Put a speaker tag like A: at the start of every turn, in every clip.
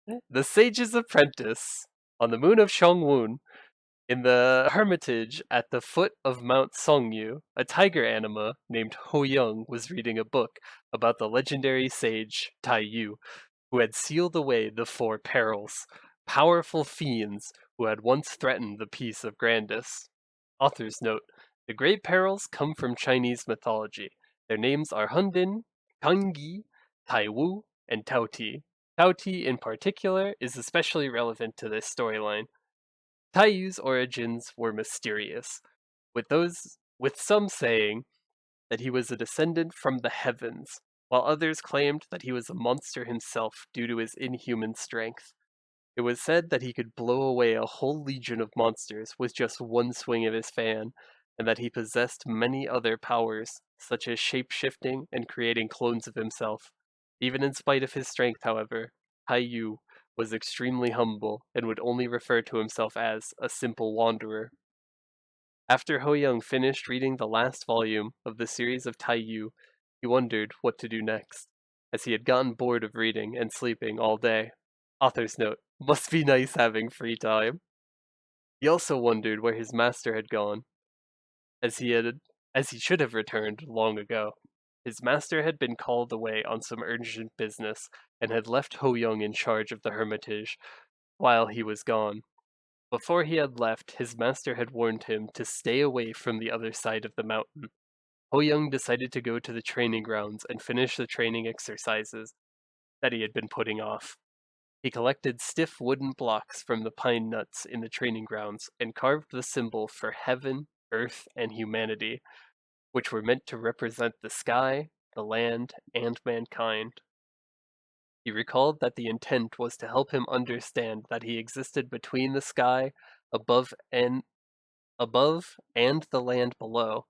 A: The Sage's Apprentice, on the moon of Shongwun, in the hermitage at the foot of Mount Songyu, a tiger anima named Ho Young was reading a book about the legendary sage Tai Yu, who had sealed away the Four Perils, powerful fiends who had once threatened the peace of Grandis. Author's note: the Great Perils come from Chinese mythology. Their names are Hundin, Kangyi, Taiwu, and Taoti. Taoti in particular is especially relevant to this storyline. Taiyu's origins were mysterious, with some saying that he was a descendant from the heavens, while others claimed that he was a monster himself due to his inhuman strength. It was said that he could blow away a whole legion of monsters with just one swing of his fan, and that he possessed many other powers, such as shape-shifting and creating clones of himself. Even in spite of his strength, however, Taiyu was extremely humble and would only refer to himself as a simple wanderer. After Ho Young finished reading the last volume of the series of Taiyu, he wondered what to do next, as he had gotten bored of reading and sleeping all day. Author's note: must be nice having free time. He also wondered where his master had gone, as he should have returned long ago. His master had been called away on some urgent business, and had left Ho Young in charge of the hermitage while he was gone. Before he had left, his master had warned him to stay away from the other side of the mountain. Ho Young decided to go to the training grounds and finish the training exercises that he had been putting off. He collected stiff wooden blocks from the pine nuts in the training grounds and carved the symbol for heaven, earth, and humanity, which were meant to represent the sky, the land, and mankind. He recalled that the intent was to help him understand that he existed between the sky above and the land below.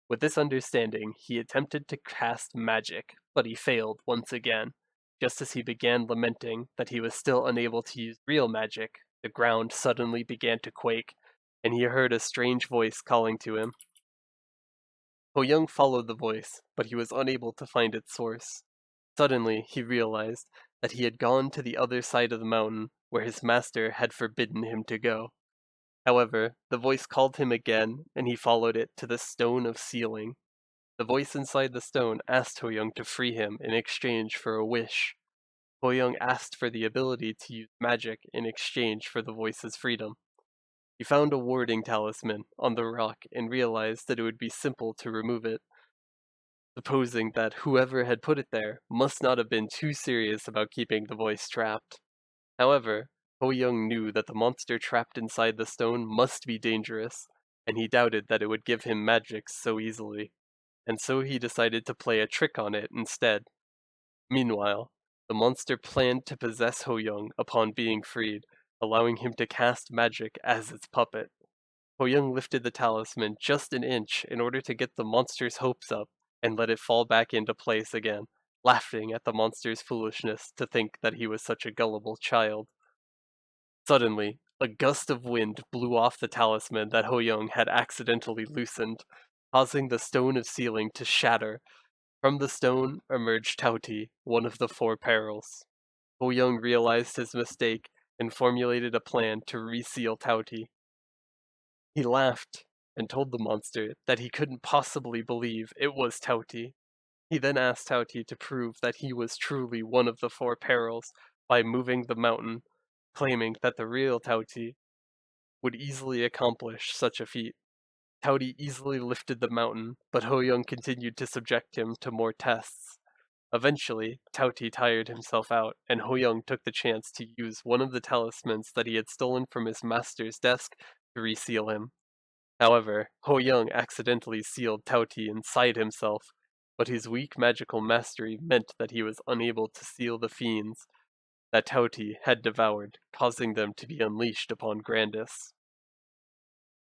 A: With this understanding, he attempted to cast magic, but he failed once again. Just as he began lamenting that he was still unable to use real magic, the ground suddenly began to quake, and he heard a strange voice calling to him. Ho Young followed the voice, but he was unable to find its source. Suddenly, he realized that he had gone to the other side of the mountain, where his master had forbidden him to go. However, the voice called him again, and he followed it to the stone of sealing. The voice inside the stone asked Ho Young to free him in exchange for a wish. Ho Young asked for the ability to use magic in exchange for the voice's freedom. He found a warding talisman on the rock and realized that it would be simple to remove it, supposing that whoever had put it there must not have been too serious about keeping the voice trapped. However, Ho Young knew that the monster trapped inside the stone must be dangerous, and he doubted that it would give him magic so easily, and so he decided to play a trick on it instead. Meanwhile, the monster planned to possess Ho Young upon being freed, allowing him to cast magic as its puppet. Ho Young lifted the talisman just an inch in order to get the monster's hopes up, and let it fall back into place again, laughing at the monster's foolishness to think that he was such a gullible child. Suddenly, a gust of wind blew off the talisman that Ho Young had accidentally loosened, causing the stone of sealing to shatter. From the stone emerged Taoti, one of the Four Perils. Ho Young realized his mistake and formulated a plan to reseal Taoti. He laughed and told the monster that he couldn't possibly believe it was Taoti. He then asked Taoti to prove that he was truly one of the Four Perils by moving the mountain, claiming that the real Taoti would easily accomplish such a feat. Taoti easily lifted the mountain, but Ho Young continued to subject him to more tests. Eventually, Taoti tired himself out, and Ho Young took the chance to use one of the talismans that he had stolen from his master's desk to reseal him. However, Ho Young accidentally sealed Taoti inside himself, but his weak magical mastery meant that he was unable to seal the fiends that Taoti had devoured, causing them to be unleashed upon Grandis.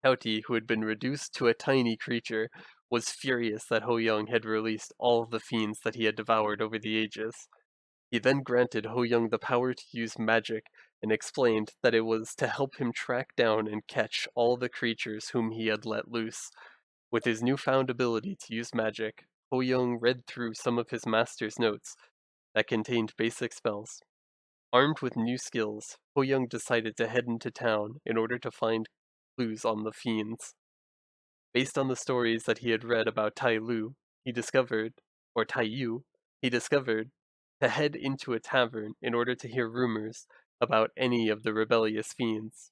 A: Taoti, who had been reduced to a tiny creature, was furious that Ho Young had released all the fiends that he had devoured over the ages. He then granted Ho Young the power to use magic and explained that it was to help him track down and catch all the creatures whom he had let loose. With his newfound ability to use magic, Ho Young read through some of his master's notes that contained basic spells. Armed with new skills, Ho Young decided to head into town in order to find clues on the fiends. Based on the stories that he had read about Tai Lu, he discovered, or Tai Yu, he discovered to head into a tavern in order to hear rumors about any of the rebellious fiends.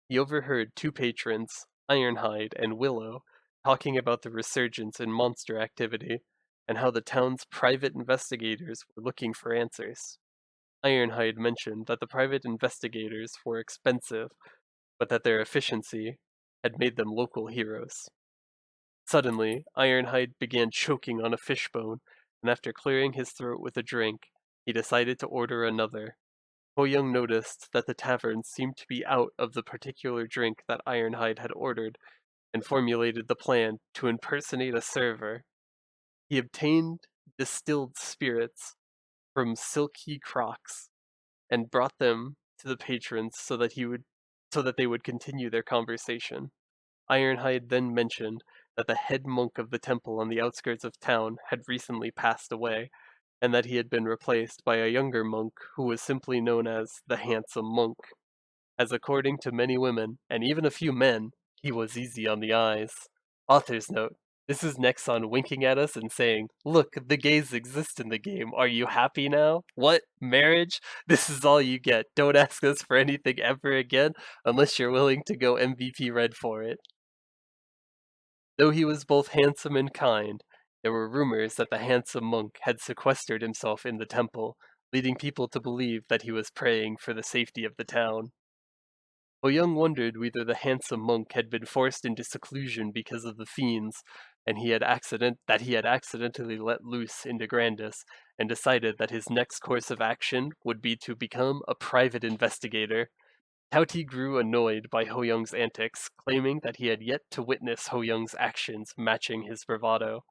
A: He overheard two patrons, Ironhide and Willow, talking about the resurgence in monster activity and how the town's private investigators were looking for answers. Ironhide mentioned that the private investigators were expensive, but that their efficiency had made them local heroes. Suddenly, Ironhide began choking on a fishbone, and after clearing his throat with a drink, he decided to order another. Ho Young noticed that the tavern seemed to be out of the particular drink that Ironhide had ordered, and formulated the plan to impersonate a server. He obtained distilled spirits from silky crocks and brought them to the patrons so that they would continue their conversation. Ironhide then mentioned that the head monk of the temple on the outskirts of town had recently passed away, and that he had been replaced by a younger monk who was simply known as the Handsome Monk, as according to many women, and even a few men, he was easy on the eyes. Author's note. This is Nexon winking at us and saying, "Look, the gays exist in the game. Are you happy now? What? Marriage? This is all you get. Don't ask us for anything ever again unless you're willing to go MVP red for it." Though he was both handsome and kind, there were rumors that the handsome monk had sequestered himself in the temple, leading people to believe that he was praying for the safety of the town. Young wondered whether the handsome monk had been forced into seclusion because of the fiends, and he had accidentally let loose into Grandis, and decided that his next course of action would be to become a private investigator. Tauti grew annoyed by Ho Young's antics, claiming that he had yet to witness Ho Young's actions matching his bravado.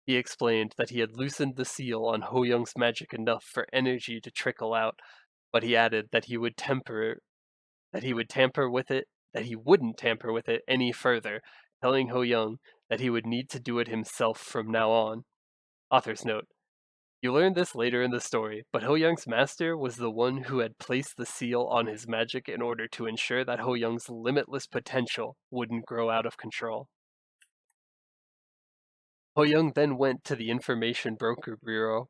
A: He explained that he had loosened the seal on Ho Young's magic enough for energy to trickle out, but he added that he wouldn't tamper with it any further, telling Ho Young that he would need to do it himself from now on. Author's note. You learn this later in the story, but Ho Young's master was the one who had placed the seal on his magic in order to ensure that Ho Young's limitless potential wouldn't grow out of control. Ho Young then went to the Information Broker Bureau,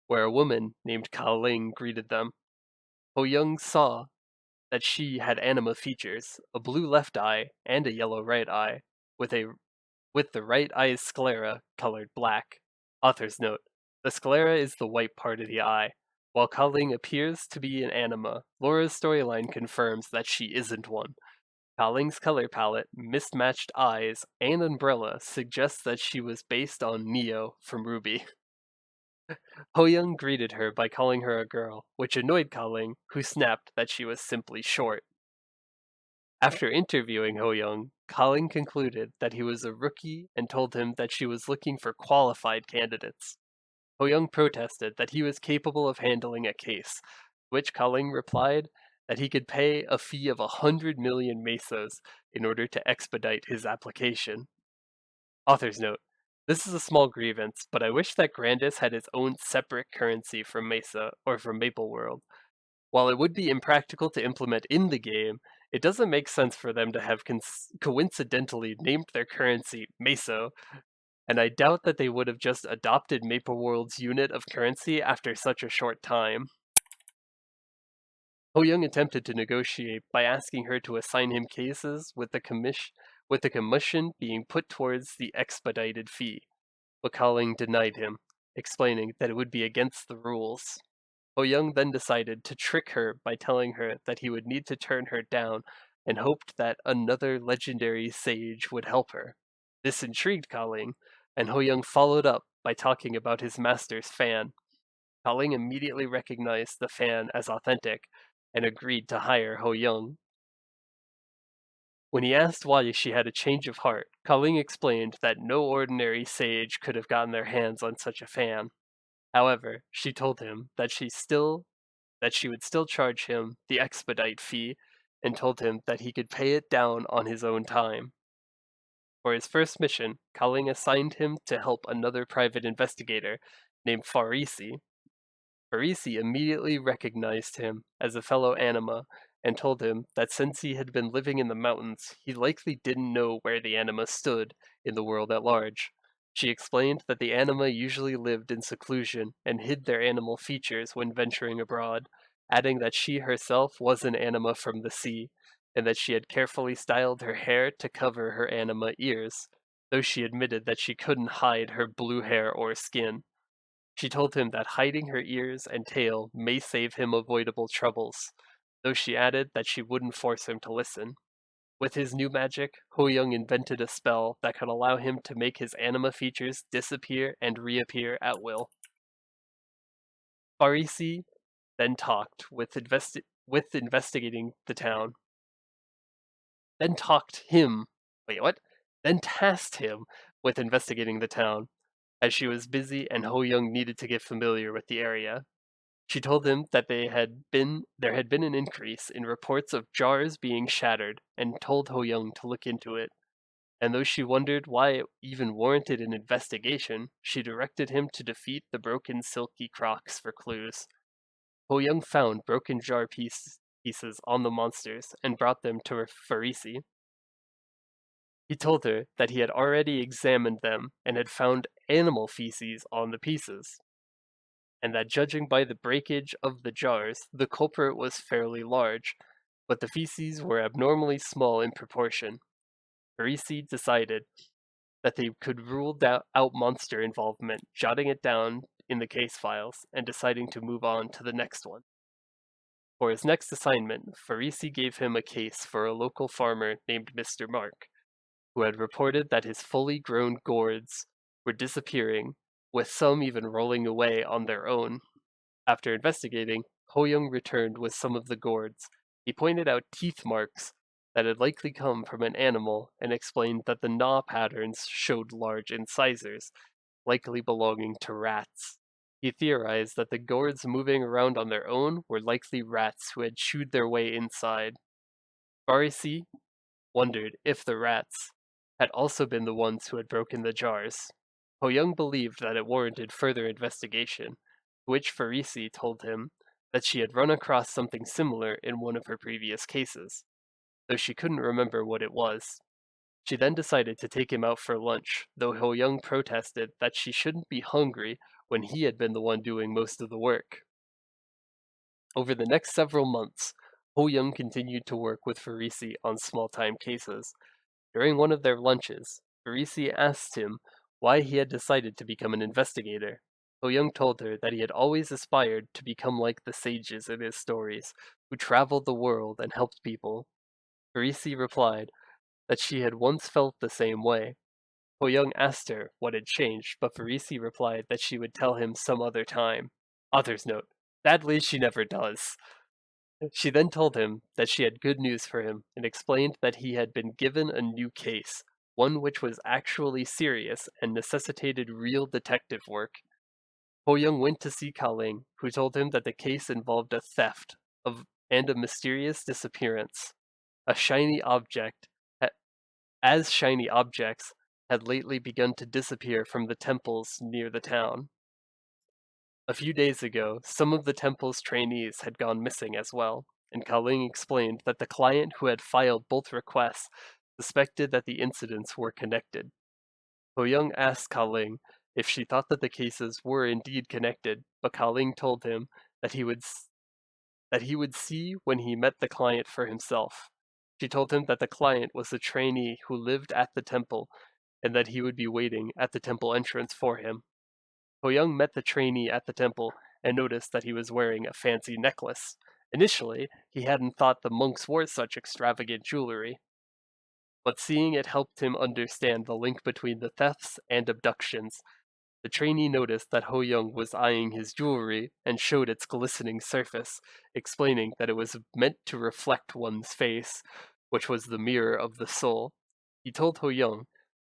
A: where a woman named Ka Ling greeted them. Ho Young saw that she had anima features, a blue left eye and a yellow right eye, with the right eye's sclera colored black. Author's note. The sclera is the white part of the eye. While Ka Ling appears to be an anima, Laura's storyline confirms that she isn't one. Ka Ling's color palette, mismatched eyes, and umbrella suggests that she was based on Neo from Ruby. Ho Young greeted her by calling her a girl, which annoyed Ka Ling, who snapped that she was simply short. After interviewing Ho Young, Ka Ling concluded that he was a rookie and told him that she was looking for qualified candidates. Ho Young protested that he was capable of handling a case, to which Ka Ling replied that he could pay a fee of 100 million mesos in order to expedite his application. Author's note. This is a small grievance, but I wish that Grandis had its own separate currency from Mesa or from Maple World. While it would be impractical to implement in the game, it doesn't make sense for them to have coincidentally named their currency Meso, and I doubt that they would have just adopted Maple World's unit of currency after such a short time. Ho Young attempted to negotiate by asking her to assign him cases with the commission being put towards the expedited fee, but Ka Ling denied him, explaining that it would be against the rules. Ho Young then decided to trick her by telling her that he would need to turn her down and hoped that another legendary sage would help her. This intrigued Ka Ling, and Ho Young followed up by talking about his master's fan. Ka Ling immediately recognized the fan as authentic and agreed to hire Ho Young. When he asked why she had a change of heart, Ka Ling explained that no ordinary sage could have gotten their hands on such a fan. However, she told him that she would still charge him the expedite fee, and told him that he could pay it down on his own time. For his first mission, Ka Ling assigned him to help another private investigator named Farisi. Parisi immediately recognized him as a fellow anima and told him that since he had been living in the mountains, he likely didn't know where the anima stood in the world at large. She explained that the anima usually lived in seclusion and hid their animal features when venturing abroad, adding that she herself was an anima from the sea, and that she had carefully styled her hair to cover her anima ears, though she admitted that she couldn't hide her blue hair or skin. She told him that hiding her ears and tail may save him avoidable troubles, though she added that she wouldn't force him to listen. With his new magic, Ho Young invented a spell that could allow him to make his anima features disappear and reappear at will. Farisi then talked with investigating the town. Then talked him. Wait, what? Then tasked him with investigating the town, as she was busy and Ho Young needed to get familiar with the area. She told him that there had been an increase in reports of jars being shattered, and told Ho Young to look into it. And though she wondered why it even warranted an investigation, she directed him to defeat the broken silky crocs for clues. Ho Young found broken pieces on the monsters and brought them to Farisi. He told her that he had already examined them and had found animal feces on the pieces, and that judging by the breakage of the jars, the culprit was fairly large, but the feces were abnormally small in proportion. Parisi decided that they could rule out monster involvement, jotting it down in the case files and deciding to move on to the next one. For his next assignment, Farisi gave him a case for a local farmer named Mr. Mark, who had reported that his fully grown gourds were disappearing, with some even rolling away on their own. After investigating, Ho Young returned with some of the gourds. He pointed out teeth marks that had likely come from an animal and explained that the gnaw patterns showed large incisors, likely belonging to rats. He theorized that the gourds moving around on their own were likely rats who had chewed their way inside. Barisi wondered if the rats had also been the ones who had broken the jars. Ho Young believed that it warranted further investigation, to which Farisi told him that she had run across something similar in one of her previous cases, though she couldn't remember what it was. She then decided to take him out for lunch, though Ho Young protested that she shouldn't be hungry when he had been the one doing most of the work. Over the next several months, Ho Young continued to work with Farisi on small-time cases. During one of their lunches, Farisi asked him why he had decided to become an investigator. Ho Young told her that he had always aspired to become like the sages in his stories, who traveled the world and helped people. Farisi replied that she had once felt the same way. Ho Young asked her what had changed, but Farisi replied that she would tell him some other time. Author's note. Sadly, she never does. She then told him that she had good news for him and explained that he had been given a new case, one which was actually serious and necessitated real detective work. Ho Young went to see Ka Ling, who told him that the case involved a theft and a mysterious disappearance. A shiny object, as shiny objects had lately begun to disappear from the temples near the town. A few days ago, some of the temple's trainees had gone missing as well, and Ka Ling explained that the client who had filed both requests suspected that the incidents were connected. Ho Young asked Ka Ling if she thought that the cases were indeed connected, but Ka Ling told him that he would see when he met the client for himself. She told him that the client was a trainee who lived at the temple, and that he would be waiting at the temple entrance for him. Ho Young met the trainee at the temple and noticed that he was wearing a fancy necklace. Initially, he hadn't thought the monks wore such extravagant jewelry, but seeing it helped him understand the link between the thefts and abductions. The trainee noticed that Ho Young was eyeing his jewelry and showed its glistening surface, explaining that it was meant to reflect one's face, which was the mirror of the soul. He told Ho Young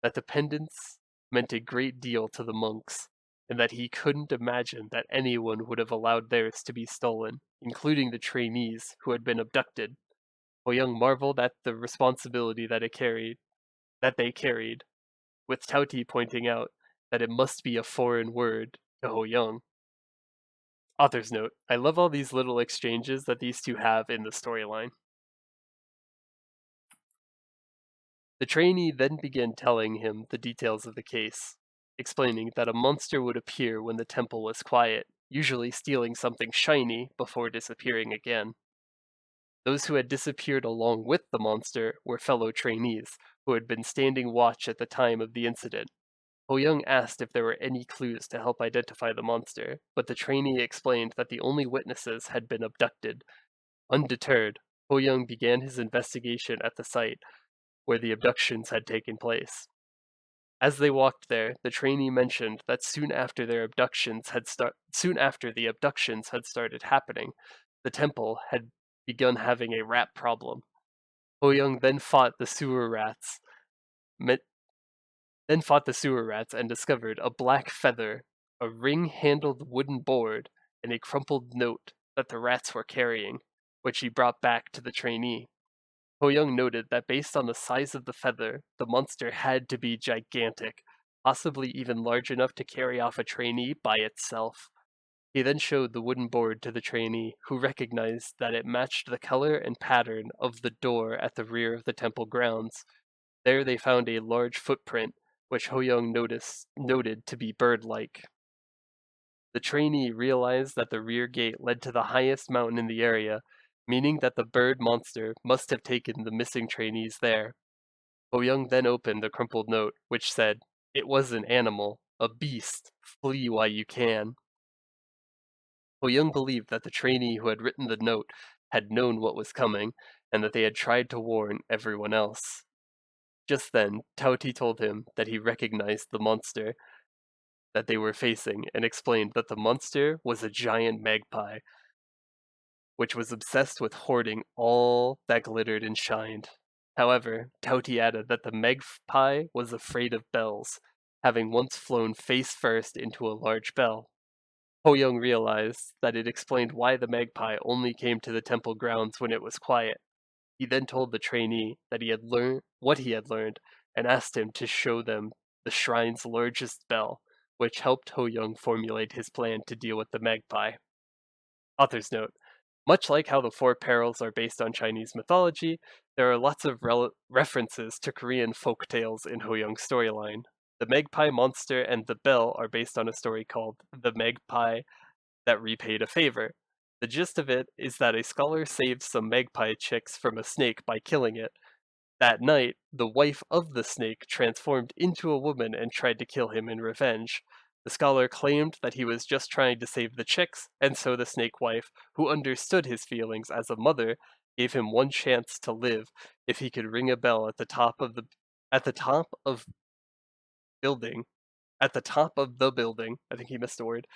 A: that the pendants meant a great deal to the monks, and that he couldn't imagine that anyone would have allowed theirs to be stolen, including the trainees who had been abducted. Ho Young marveled at the responsibility that they carried, with Tauti pointing out that it must be a foreign word to Ho Young. Author's note: I love all these little exchanges that these two have in the storyline. The trainee then began telling him the details of the case, explaining that a monster would appear when the temple was quiet, usually stealing something shiny before disappearing again. Those who had disappeared along with the monster were fellow trainees, who had been standing watch at the time of the incident. Ho Young asked if there were any clues to help identify the monster, but the trainee explained that the only witnesses had been abducted. Undeterred, Ho Young began his investigation at the site where the abductions had taken place. As they walked there, the trainee mentioned that soon after the abductions had started happening, the temple had begun having a rat problem. Ho Young then fought the sewer rats, met, then fought the sewer rats and discovered a black feather, a ring-handled wooden board, and a crumpled note that the rats were carrying, which he brought back to the trainee. Ho Young noted that based on the size of the feather, the monster had to be gigantic, possibly even large enough to carry off a trainee by itself. He then showed the wooden board to the trainee, who recognized that it matched the color and pattern of the door at the rear of the temple grounds. There they found a large footprint, which Ho Young noted to be bird-like. The trainee realized that the rear gate led to the highest mountain in the area, meaning that the bird monster must have taken the missing trainees there. Ho Young then opened the crumpled note, which said, "It was an animal, a beast. Flee while you can." Ho Young believed that the trainee who had written the note had known what was coming, and that they had tried to warn everyone else. Just then, Tauti told him that he recognized the monster that they were facing and explained that the monster was a giant magpie, which was obsessed with hoarding all that glittered and shined. However, Tauti added that the magpie was afraid of bells, having once flown face first into a large bell. Ho Young realized that it explained why the magpie only came to the temple grounds when it was quiet. He then told the trainee that he had learned what he had learned and asked him to show them the shrine's largest bell, which helped Ho Young formulate his plan to deal with the magpie. Author's note: much like how the Four Perils are based on Chinese mythology, there are lots of references to Korean folk tales in Ho Young's storyline. The magpie monster and the bell are based on a story called The Magpie That Repaid a Favor. The gist of it is that a scholar saved some magpie chicks from a snake by killing it. That night, the wife of the snake transformed into a woman and tried to kill him in revenge. The scholar claimed that he was just trying to save the chicks, and so the snake wife, who understood his feelings as a mother, gave him one chance to live if he could ring a bell at the top of building the building. I think he missed a word.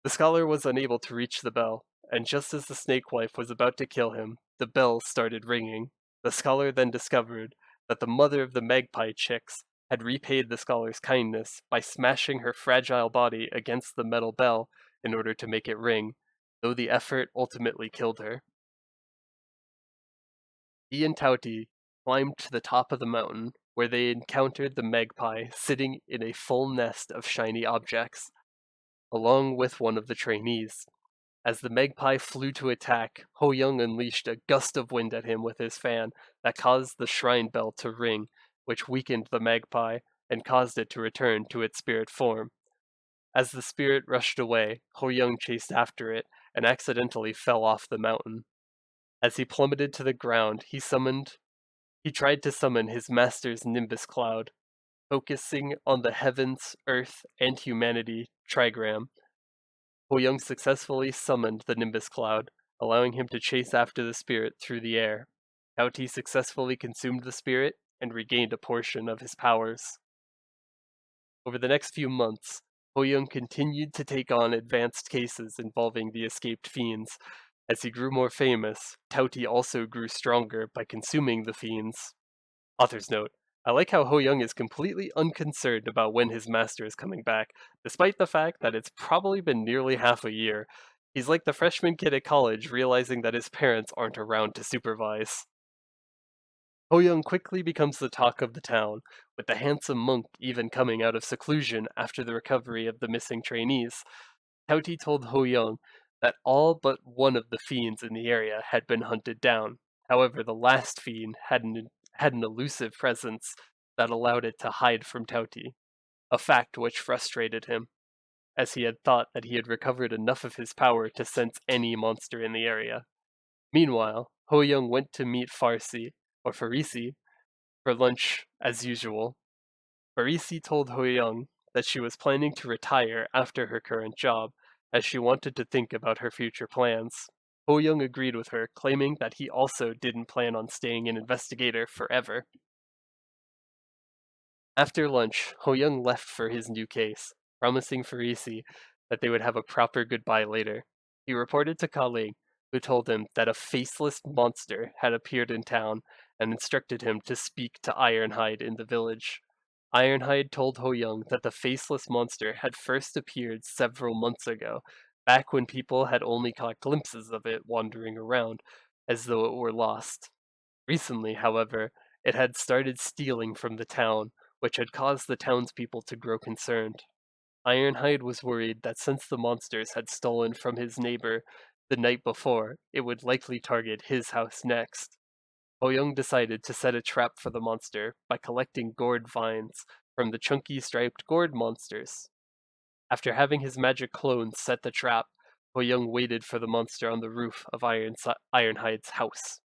A: The scholar was unable to reach the bell, and just as the snake wife was about to kill him, the bell started ringing. The scholar then discovered that the mother of the magpie chicks had repaid the scholar's kindness by smashing her fragile body against the metal bell in order to make it ring, though the effort ultimately killed her. He and Tauti climbed to the top of the mountain, where they encountered the magpie sitting in a full nest of shiny objects, along with one of the trainees. As the magpie flew to attack, Ho Young unleashed a gust of wind at him with his fan that caused the shrine bell to ring, which weakened the magpie and caused it to return to its spirit form. As the spirit rushed away, Ho Young chased after it and accidentally fell off the mountain. As he plummeted to the ground, he tried to summon his master's nimbus cloud, focusing on the heavens, earth, and humanity trigram. Ho Young successfully summoned the nimbus cloud, allowing him to chase after the spirit through the air. Tauti successfully consumed the spirit and regained a portion of his powers. Over the next few months, Ho Young continued to take on advanced cases involving the escaped fiends. As he grew more famous, Tauti also grew stronger by consuming the fiends. Author's note: I like how Ho Young is completely unconcerned about when his master is coming back, despite the fact that it's probably been nearly half a year. He's like the freshman kid at college realizing that his parents aren't around to supervise. Ho Young quickly becomes the talk of the town, with the handsome monk even coming out of seclusion after the recovery of the missing trainees. Tauti told Ho Young that all but one of the fiends in the area had been hunted down. However, the last fiend had an elusive presence that allowed it to hide from Tauti, a fact which frustrated him, as he had thought that he had recovered enough of his power to sense any monster in the area. Meanwhile, Ho Young went to meet Farisi for lunch as usual. Farisi told Ho Young that she was planning to retire after her current job, as she wanted to think about her future plans. Ho Young agreed with her, claiming that he also didn't plan on staying an investigator forever. After lunch, Ho Young left for his new case, promising Farisi that they would have a proper goodbye later. He reported to Kaling, who told him that a faceless monster had appeared in town and instructed him to speak to Ironhide in the village. Ironhide told Ho Young that the faceless monster had first appeared several months ago, back when people had only caught glimpses of it wandering around, as though it were lost. Recently, however, it had started stealing from the town, which had caused the townspeople to grow concerned. Ironhide was worried that since the monsters had stolen from his neighbor the night before, it would likely target his house next. Oyoung decided to set a trap for the monster by collecting gourd vines from the chunky striped gourd monsters. After having his magic clone set the trap, Oyoung waited for the monster on the roof of Ironhide's house.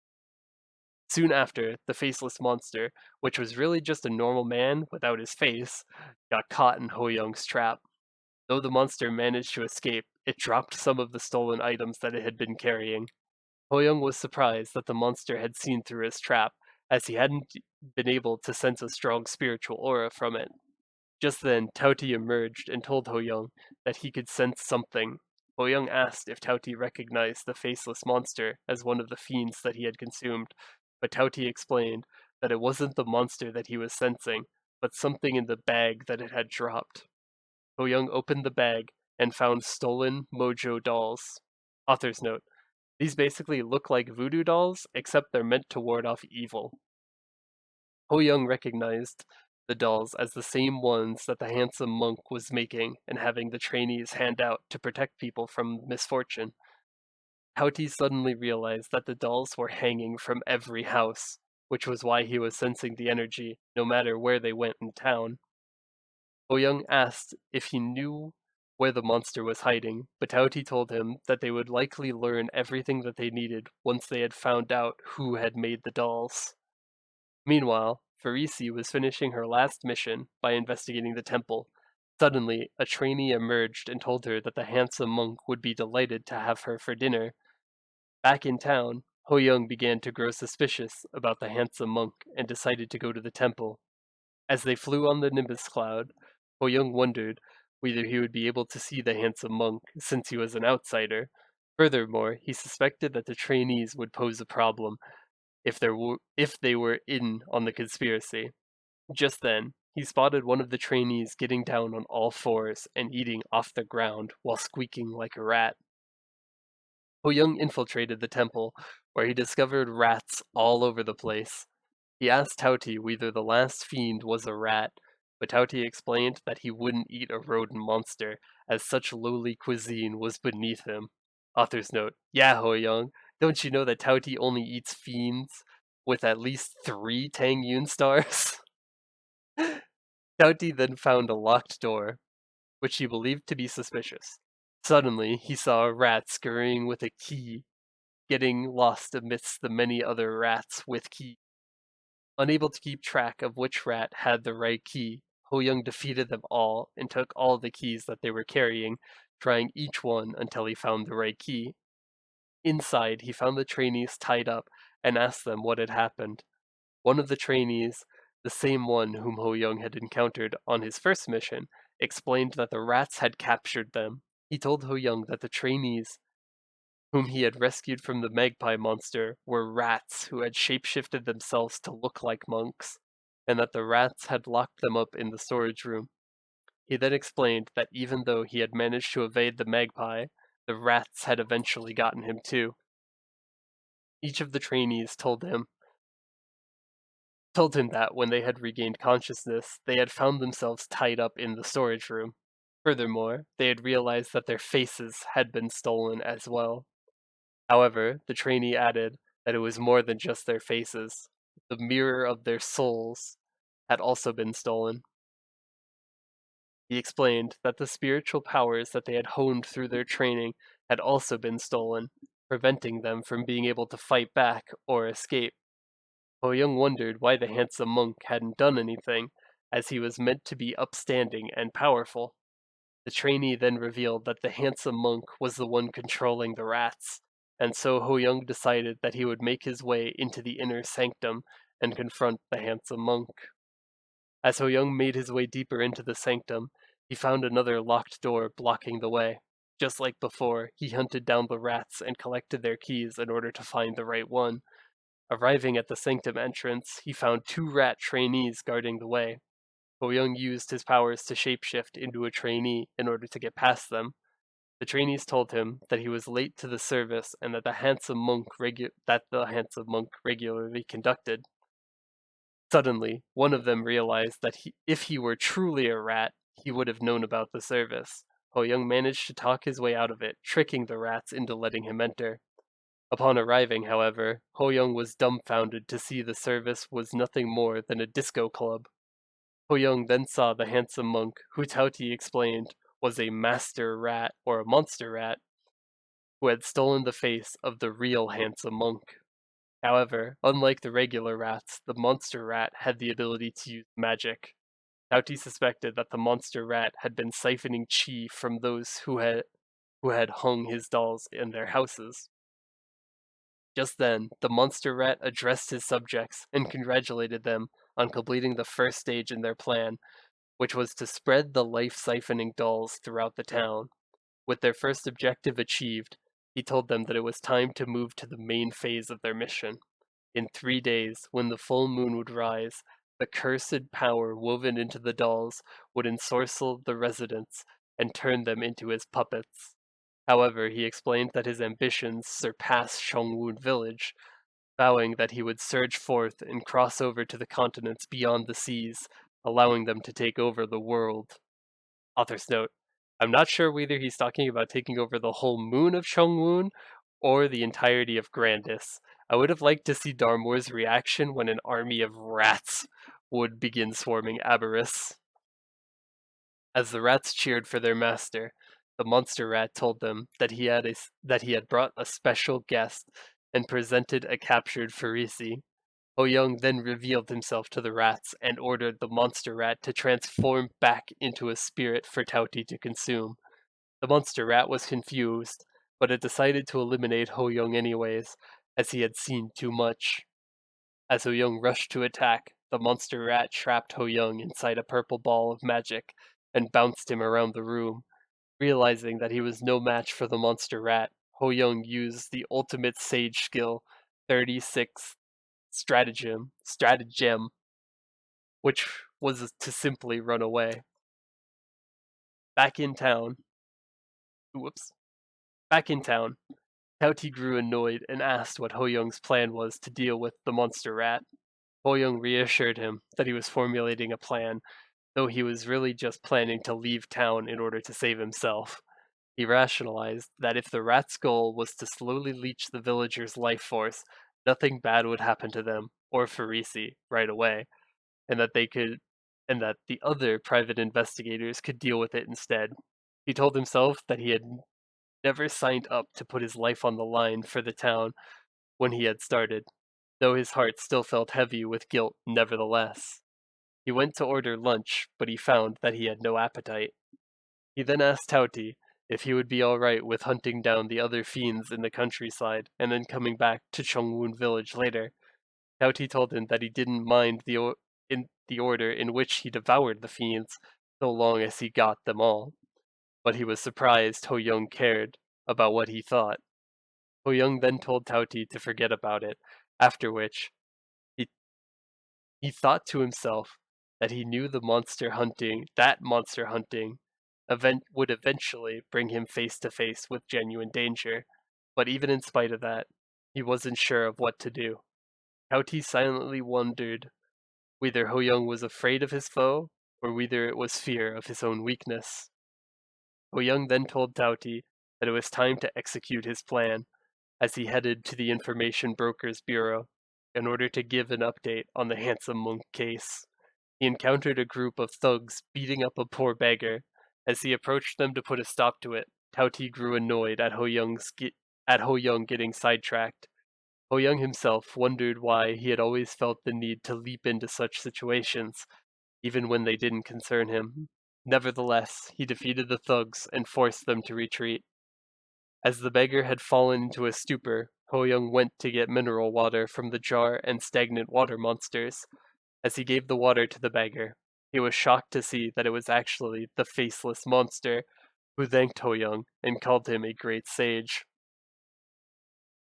A: Soon after, the faceless monster, which was really just a normal man without his face, got caught in Ho Young's trap. Though the monster managed to escape, it dropped some of the stolen items that it had been carrying. Ho Young was surprised that the monster had seen through his trap, as he hadn't been able to sense a strong spiritual aura from it. Just then, Tauti emerged and told Ho Young that he could sense something. Ho Young asked if Tauti recognized the faceless monster as one of the fiends that he had consumed, but Tauti explained that it wasn't the monster that he was sensing, but something in the bag that it had dropped. Ho Young opened the bag and found stolen Mojo dolls. Author's note: these basically look like voodoo dolls, except they're meant to ward off evil. Ho Young recognized the dolls as the same ones that the handsome monk was making and having the trainees hand out to protect people from misfortune. Houghty suddenly realized that the dolls were hanging from every house, which was why he was sensing the energy, no matter where they went in town. Ho Young asked if he knew where the monster was hiding, but Houghty told him that they would likely learn everything that they needed once they had found out who had made the dolls. Meanwhile, Farisi was finishing her last mission by investigating the temple. Suddenly, a trainee emerged and told her that the handsome monk would be delighted to have her for dinner. Back in town, Ho Young began to grow suspicious about the handsome monk and decided to go to the temple. As they flew on the nimbus cloud, Ho Young wondered whether he would be able to see the handsome monk since he was an outsider. Furthermore, he suspected that the trainees would pose a problem if they were in on the conspiracy. Just then, he spotted one of the trainees getting down on all fours and eating off the ground while squeaking like a rat. Ho Young infiltrated the temple, where he discovered rats all over the place. He asked Tauti whether the last fiend was a rat, but Tauti explained that he wouldn't eat a rodent monster, as such lowly cuisine was beneath him. Author's note: yeah, Ho Young, don't you know that Tauti only eats fiends with at least 3 Tang Yun stars? Tauti then found a locked door, which he believed to be suspicious. Suddenly, he saw a rat scurrying with a key, getting lost amidst the many other rats with keys. Unable to keep track of which rat had the right key, Ho Young defeated them all and took all the keys that they were carrying, trying each one until he found the right key. Inside, he found the trainees tied up and asked them what had happened. One of the trainees, the same one whom Ho Young had encountered on his first mission, explained that the rats had captured them. He told Ho Young that the trainees whom he had rescued from the Magpie monster were rats who had shapeshifted themselves to look like monks, and that the rats had locked them up in the storage room. He then explained that even though he had managed to evade the Magpie, the rats had eventually gotten him too. Each of the trainees told him that when they had regained consciousness, they had found themselves tied up in the storage room. Furthermore, they had realized that their faces had been stolen as well. However, the trainee added that it was more than just their faces. The mirror of their souls had also been stolen. He explained that the spiritual powers that they had honed through their training had also been stolen, preventing them from being able to fight back or escape. Ho Young wondered why the handsome monk hadn't done anything, as he was meant to be upstanding and powerful. The trainee then revealed that the handsome monk was the one controlling the rats, and so Ho Young decided that he would make his way into the inner sanctum and confront the handsome monk. As Ho Young made his way deeper into the sanctum, he found another locked door blocking the way. Just like before, he hunted down the rats and collected their keys in order to find the right one. Arriving at the sanctum entrance, he found two rat trainees guarding the way. Ho Young used his powers to shapeshift into a trainee in order to get past them. The trainees told him that he was late to the service and that the handsome monk regularly conducted. Suddenly, one of them realized that if he were truly a rat, he would have known about the service. Ho Young managed to talk his way out of it, tricking the rats into letting him enter. Upon arriving, however, Ho Young was dumbfounded to see the service was nothing more than a disco club. Ho Young then saw the handsome monk, who Tauti explained was a master rat or a monster rat, who had stolen the face of the real handsome monk. However, unlike the regular rats, the monster rat had the ability to use magic. Tauti suspected that the monster rat had been siphoning chi from those who had hung his dolls in their houses. Just then, the monster rat addressed his subjects and congratulated them on completing the first stage in their plan, which was to spread the life-siphoning dolls throughout the town. With their first objective achieved, he told them that it was time to move to the main phase of their mission. In 3 days, when the full moon would rise, the cursed power woven into the dolls would ensorcel the residents and turn them into his puppets. However, he explained that his ambitions surpassed Shongwun village, vowing that he would surge forth and cross over to the continents beyond the seas, allowing them to take over the world. Author's note: I'm not sure whether he's talking about taking over the whole moon of Shongwun or the entirety of Grandis. I would have liked to see Darmor's reaction when an army of rats would begin swarming Aberris. As the rats cheered for their master, the monster rat told them that he had brought a special guest and presented a captured Farisi. Ho Young then revealed himself to the rats and ordered the monster rat to transform back into a spirit for Tauti to consume. The monster rat was confused, but it decided to eliminate Ho Young anyways, as he had seen too much. As Ho Young rushed to attack, the monster rat trapped Ho Young inside a purple ball of magic and bounced him around the room. Realizing that he was no match for the monster rat, Ho Young used the ultimate sage skill, 36 stratagem, which was to simply run away. Back in town, whoops, back in town, Tauti grew annoyed and asked what Ho Young's plan was to deal with the monster rat. Ho Young reassured him that he was formulating a plan, though he was really just planning to leave town in order to save himself. He rationalized that if the rat's goal was to slowly leech the villagers' life force, nothing bad would happen to them, or Farisi, right away, and that the other private investigators could deal with it instead. He told himself that he had never signed up to put his life on the line for the town when he had started, though his heart still felt heavy with guilt nevertheless. He went to order lunch, but he found that he had no appetite. He then asked Tauti if he would be alright with hunting down the other fiends in the countryside and then coming back to Chongwun village later. Tauti told him that he didn't mind in the order in which he devoured the fiends, so long as he got them all. But he was surprised Ho Young cared about what he thought. Ho Young then told Tauti to forget about it, after which he, he thought to himself that he knew that monster hunting would eventually bring him face to face with genuine danger, but even in spite of that, he wasn't sure of what to do. Tauti silently wondered whether Ho Young was afraid of his foe, or whether it was fear of his own weakness. Ho Young then told Doughty that it was time to execute his plan, as he headed to the Information Brokers Bureau in order to give an update on the Handsome Monk case. He encountered a group of thugs beating up a poor beggar. As he approached them to put a stop to it, Doughty grew annoyed at Ho Young getting sidetracked. Ho Young himself wondered why he had always felt the need to leap into such situations, even when they didn't concern him. Nevertheless, he defeated the thugs and forced them to retreat. As the beggar had fallen into a stupor, Ho Young went to get mineral water from the jar and stagnant water monsters. As he gave the water to the beggar, he was shocked to see that it was actually the faceless monster, who thanked Ho Young and called him a great sage.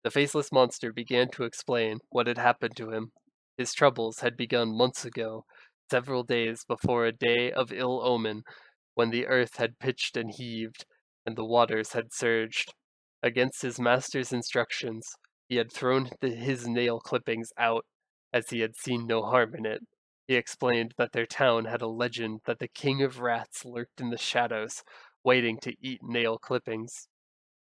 A: The faceless monster began to explain what had happened to him. His troubles had begun months ago, several days before a day of ill omen, when the earth had pitched and heaved, and the waters had surged. Against his master's instructions, he had thrown his nail clippings out, as he had seen no harm in it. He explained that their town had a legend that the king of rats lurked in the shadows, waiting to eat nail clippings.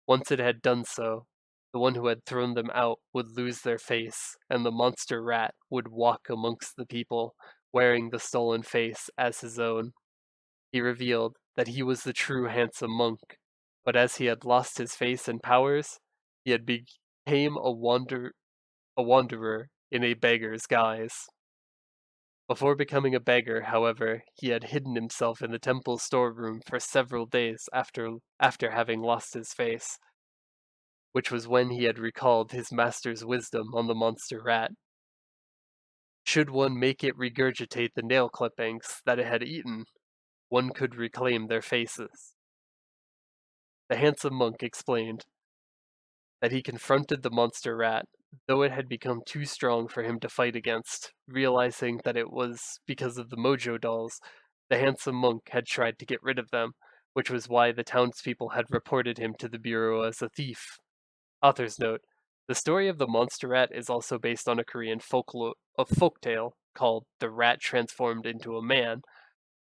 A: Once it had done so, the one who had thrown them out would lose their face, and the monster rat would walk amongst the people, wearing the stolen face as his own. He revealed that he was the true handsome monk, but as he had lost his face and powers, he had became a wanderer in a beggar's guise. Before becoming a beggar, however, he had hidden himself in the temple storeroom for several days after having lost his face, which was when he had recalled his master's wisdom on the monster rat. Should one make it regurgitate the nail clippings that it had eaten, one could reclaim their faces. The handsome monk explained that he confronted the monster rat, though it had become too strong for him to fight against. Realizing that it was because of the mojo dolls, the handsome monk had tried to get rid of them, which was why the townspeople had reported him to the bureau as a thief. Author's note: the story of the monster rat is also based on a Korean folktale called The Rat Transformed into a Man.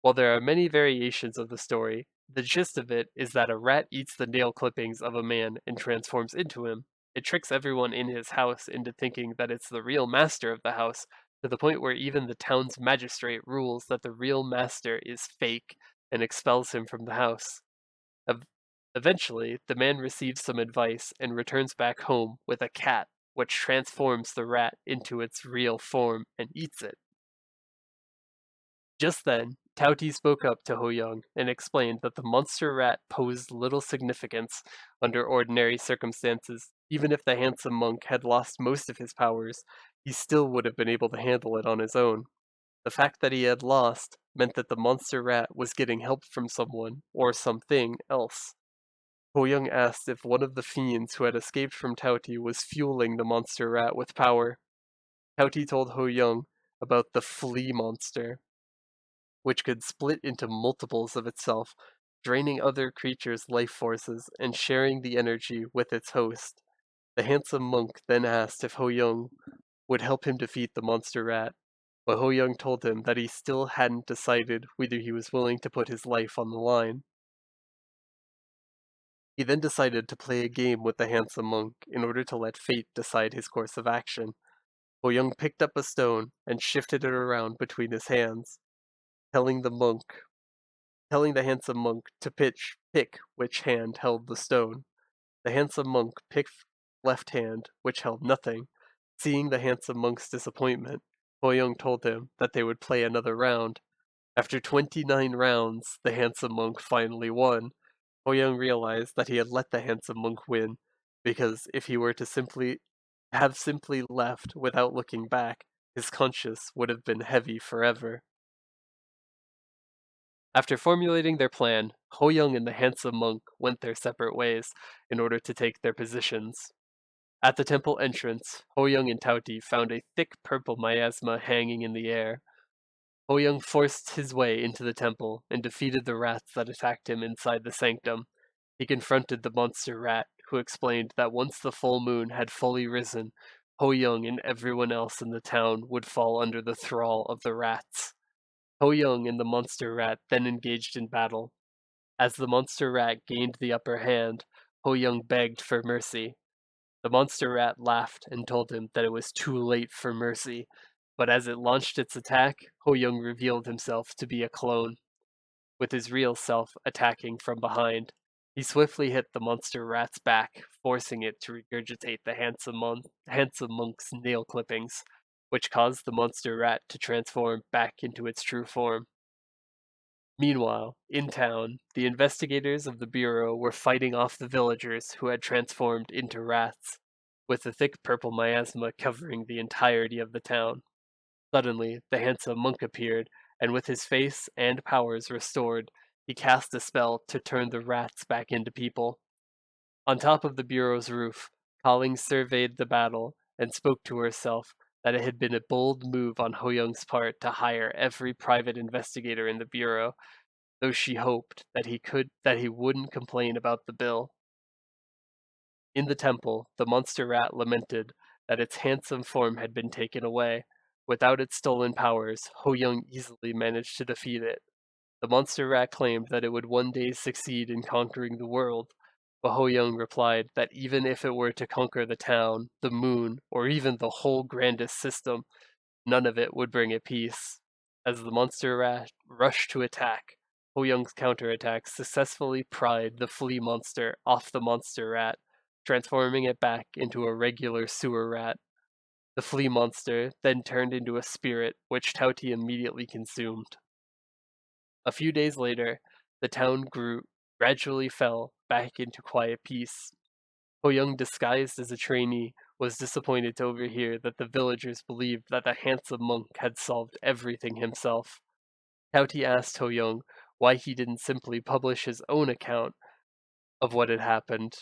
A: While there are many variations of the story, the gist of it is that a rat eats the nail clippings of a man and transforms into him. It tricks everyone in his house into thinking that it's the real master of the house, to the point where even the town's magistrate rules that the real master is fake and expels him from the house. Ev- Eventually, the man receives some advice and returns back home with a cat, which transforms the rat into its real form and eats it. Just then, Tauti spoke up to Ho Young and explained that the monster rat posed little significance under ordinary circumstances. Even if the handsome monk had lost most of his powers, he still would have been able to handle it on his own. The fact that he had lost meant that the monster rat was getting help from someone or something else. Ho Young asked if one of the fiends who had escaped from Tauti was fueling the monster rat with power. Tauti told Ho Young about the flea monster, which could split into multiples of itself, draining other creatures' life forces and sharing the energy with its host. The handsome monk then asked if Ho Young would help him defeat the monster rat, but Ho Young told him that he still hadn't decided whether he was willing to put his life on the line. He then decided to play a game with the handsome monk in order to let fate decide his course of action. Ho Young picked up a stone and shifted it around between his hands, telling the monk telling the handsome monk to pick which hand held the stone. The handsome monk picked left hand, which held nothing. Seeing the handsome monk's disappointment, Ho Young told him that they would play another round. After 29 rounds, the handsome monk finally won. Ho Young realized that he had let the handsome monk win, because if he were to simply left without looking back, his conscience would have been heavy forever. After formulating their plan, Ho Young and the handsome monk went their separate ways in order to take their positions. At the temple entrance, Ho Young and Tauti found a thick purple miasma hanging in the air. Ho Young forced his way into the temple and defeated the rats that attacked him inside the sanctum. He confronted the monster rat, who explained that once the full moon had fully risen, Ho Young and everyone else in the town would fall under the thrall of the rats. Ho Young and the monster rat then engaged in battle. As the monster rat gained the upper hand, Ho Young begged for mercy. The monster rat laughed and told him that it was too late for mercy, but as it launched its attack, Ho Young revealed himself to be a clone, with his real self attacking from behind. He swiftly hit the monster rat's back, forcing it to regurgitate the handsome monk's nail clippings, which caused the monster rat to transform back into its true form. Meanwhile, in town, the investigators of the Bureau were fighting off the villagers who had transformed into rats, with the thick purple miasma covering the entirety of the town. Suddenly, the handsome monk appeared, and with his face and powers restored, he cast a spell to turn the rats back into people. On top of the Bureau's roof, Collings surveyed the battle and spoke to herself that it had been a bold move on Ho Young's part to hire every private investigator in the Bureau, though she hoped that he wouldn't complain about the bill. In the temple, the monster rat lamented that its handsome form had been taken away. Without its stolen powers, Ho Young easily managed to defeat it. The monster rat claimed that it would one day succeed in conquering the world, but Ho Young replied that even if it were to conquer the town, the moon, or even the whole grandest system, none of it would bring it peace. As the monster rat rushed to attack, Ho Young's counterattack successfully pried the flea monster off the monster rat, transforming it back into a regular sewer rat. The flea monster then turned into a spirit, which Tauti immediately consumed. A few days later, the town gradually fell back into quiet peace. Ho Young, disguised as a trainee, was disappointed to overhear that the villagers believed that the handsome monk had solved everything himself. Tauti asked Ho Young why he didn't simply publish his own account of what had happened.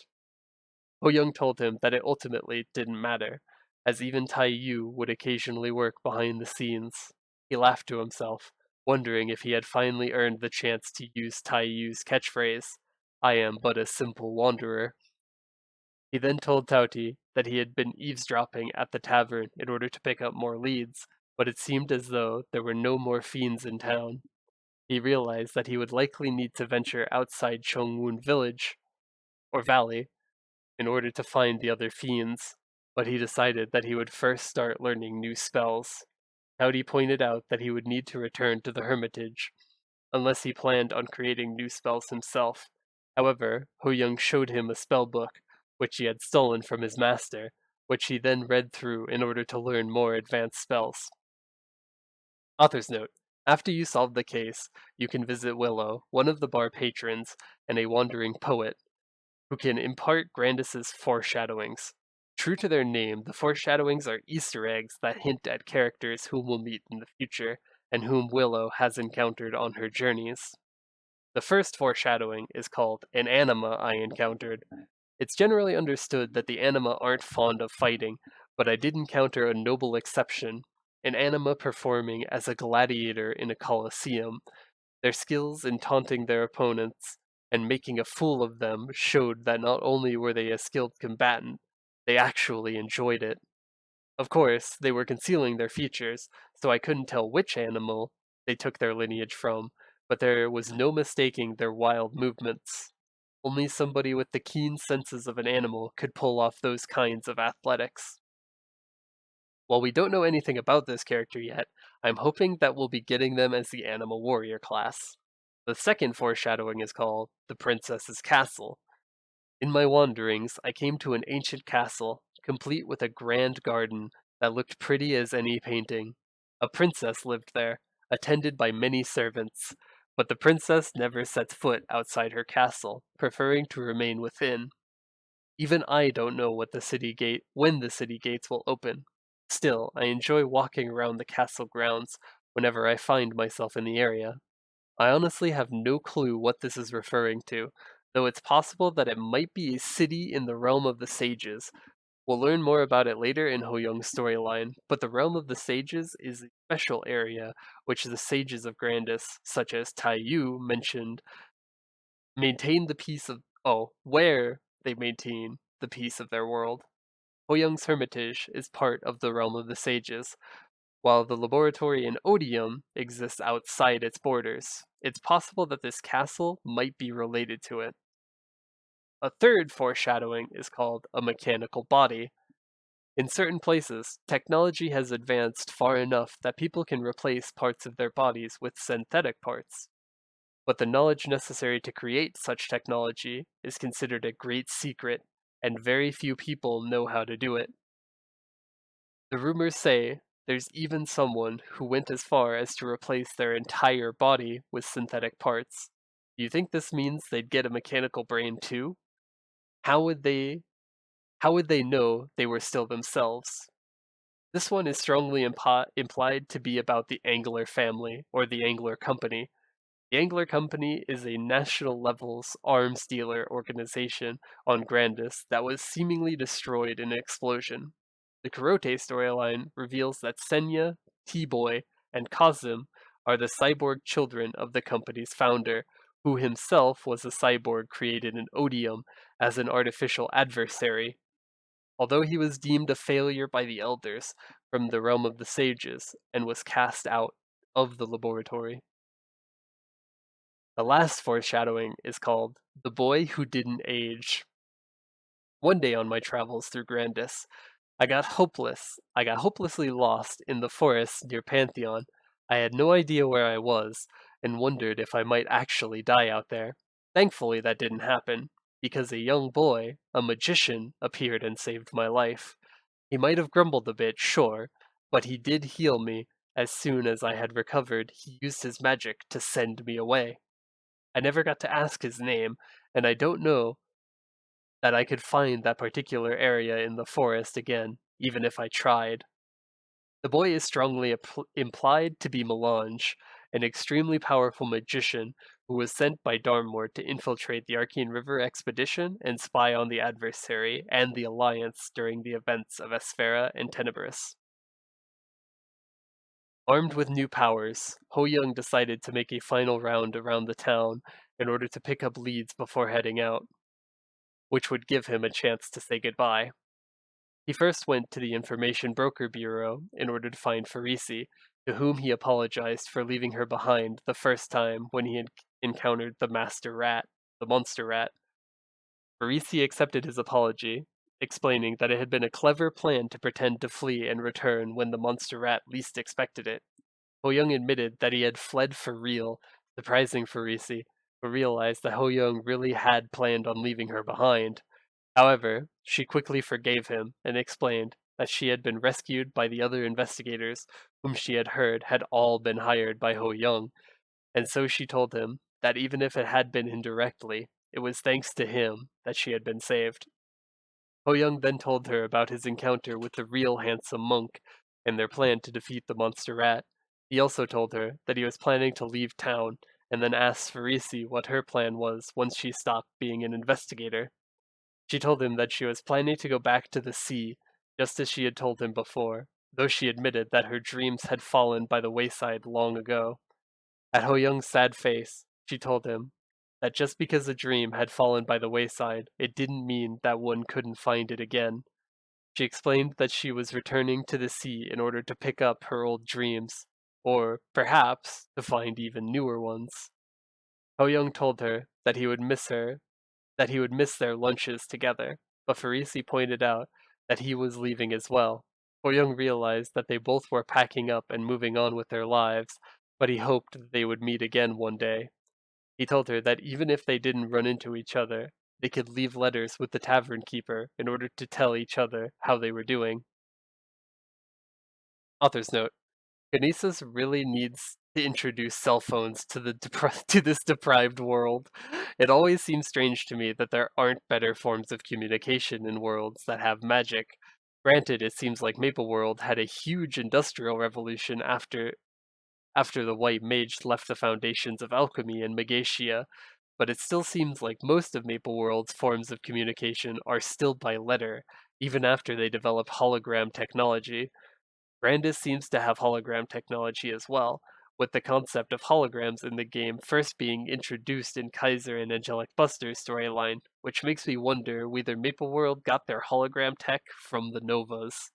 A: Ho Young told him that it ultimately didn't matter, as even Tai Yu would occasionally work behind the scenes. He laughed to himself, wondering if he had finally earned the chance to use Tai Yu's catchphrase, "I am but a simple wanderer." He then told Tauti that he had been eavesdropping at the tavern in order to pick up more leads, but it seemed as though there were no more fiends in town. He realized that he would likely need to venture outside Chongwon village, or valley, in order to find the other fiends, but he decided that he would first start learning new spells. Tauti pointed out that he would need to return to the hermitage, unless he planned on creating new spells himself. However, Ho Young showed him a spell book, which he had stolen from his master, which he then read through in order to learn more advanced spells. Author's note: after you solve the case, you can visit Willow, one of the bar patrons, and a wandering poet, who can impart Grandis's foreshadowings. True to their name, the foreshadowings are Easter eggs that hint at characters whom we'll meet in the future, and whom Willow has encountered on her journeys. The first foreshadowing is called "An Anima I Encountered." It's generally understood that the anima aren't fond of fighting, but I did encounter a noble exception, an anima performing as a gladiator in a coliseum. Their skills in taunting their opponents and making a fool of them showed that not only were they a skilled combatant, they actually enjoyed it. Of course, they were concealing their features, so I couldn't tell which animal they took their lineage from, but there was no mistaking their wild movements. Only somebody with the keen senses of an animal could pull off those kinds of athletics. While we don't know anything about this character yet, I'm hoping that we'll be getting them as the Animal Warrior class. The second foreshadowing is called The Princess's Castle. In my wanderings, I came to an ancient castle, complete with a grand garden that looked pretty as any painting. A princess lived there, attended by many servants, but the princess never sets foot outside her castle, preferring to remain within. Even I don't know when the city gates will open. Still, I enjoy walking around the castle grounds whenever I find myself in the area. I honestly have no clue what this is referring to, though it's possible that it might be a city in the realm of the sages. We'll learn more about it later in Ho Young's storyline, but the realm of the sages is a special area which the sages of Grandis, such as Tai Yu, mentioned maintain the peace of where they maintain the peace of their world. Ho Young's hermitage is part of the realm of the sages, While the laboratory in Odium exists outside its borders, it's possible that this castle might be related to it. A third foreshadowing is called a mechanical body. In certain places, technology has advanced far enough that people can replace parts of their bodies with synthetic parts. But the knowledge necessary to create such technology is considered a great secret, and very few people know how to do it. The rumors say there's even someone who went as far as to replace their entire body with synthetic parts. Do you think this means they'd get a mechanical brain too? How would they how would they know they were still themselves? This one is strongly implied to be about the Angler family or the Angler Company. The Angler Company is a national levels arms dealer organization on Grandis that was seemingly destroyed in an explosion. The Kurote storyline reveals that Senya, T-Boy, and Kazum are the cyborg children of the company's founder, who himself was a cyborg created in Odium as an artificial adversary. Although he was deemed a failure by the elders from the realm of the sages and was cast out of the laboratory. The last foreshadowing is called The Boy Who Didn't Age. One day on my travels through Grandis, I got hopelessly lost in the forest near Pantheon. I had no idea where I was and wondered if I might actually die out there. Thankfully that didn't happen, because a young boy, a magician, appeared and saved my life. He might have grumbled a bit, sure, but he did heal me. As soon as I had recovered, he used his magic to send me away. I never got to ask his name, and I don't know that I could find that particular area in the forest again, even if I tried. The boy is strongly implied to be Melange, an extremely powerful magician who was sent by Darmor to infiltrate the Arcane River expedition and spy on the adversary and the Alliance during the events of Esfera and Tenebris. Armed with new powers, Ho Young decided to make a final round around the town in order to pick up leads before heading out, which would give him a chance to say goodbye. He first went to the Information Broker Bureau in order to find Farisi, to whom he apologized for leaving her behind the first time when he had encountered the Master Rat, the Monster Rat. Farisi accepted his apology, explaining that it had been a clever plan to pretend to flee and return when the Monster Rat least expected it. Ho Young admitted that he had fled for real, surprising Farisi, who realized that Ho Young really had planned on leaving her behind. However, she quickly forgave him and explained that she had been rescued by the other investigators whom she had heard had all been hired by Ho Young, and so she told him that even if it had been indirectly, it was thanks to him that she had been saved. Ho Young then told her about his encounter with the real handsome monk and their plan to defeat the monster rat. He also told her that he was planning to leave town and then asked Farisi what her plan was once she stopped being an investigator. She told him that she was planning to go back to the sea, just as she had told him before, though she admitted that her dreams had fallen by the wayside long ago. At Ho Young's sad face, she told him that just because a dream had fallen by the wayside, it didn't mean that one couldn't find it again. She explained that she was returning to the sea in order to pick up her old dreams, or perhaps to find even newer ones. Ho Young told her that he would miss their lunches together, but Farisi pointed out that he was leaving as well. Ho Young realized that they both were packing up and moving on with their lives, but he hoped that they would meet again one day. He told her that even if they didn't run into each other, they could leave letters with the tavern keeper in order to tell each other how they were doing. Author's note: Kinesis really needs to introduce cell phones to to this deprived world. It always seems strange to me that there aren't better forms of communication in worlds that have magic. Granted, it seems like Maple World had a huge industrial revolution after the White Mage left the foundations of alchemy in Megatia, but it still seems like most of Maple World's forms of communication are still by letter, even after they develop hologram technology. Brandis seems to have hologram technology as well, with the concept of holograms in the game first being introduced in Kaiser and Angelic Buster's storyline, which makes me wonder whether Maple World got their hologram tech from the Novas.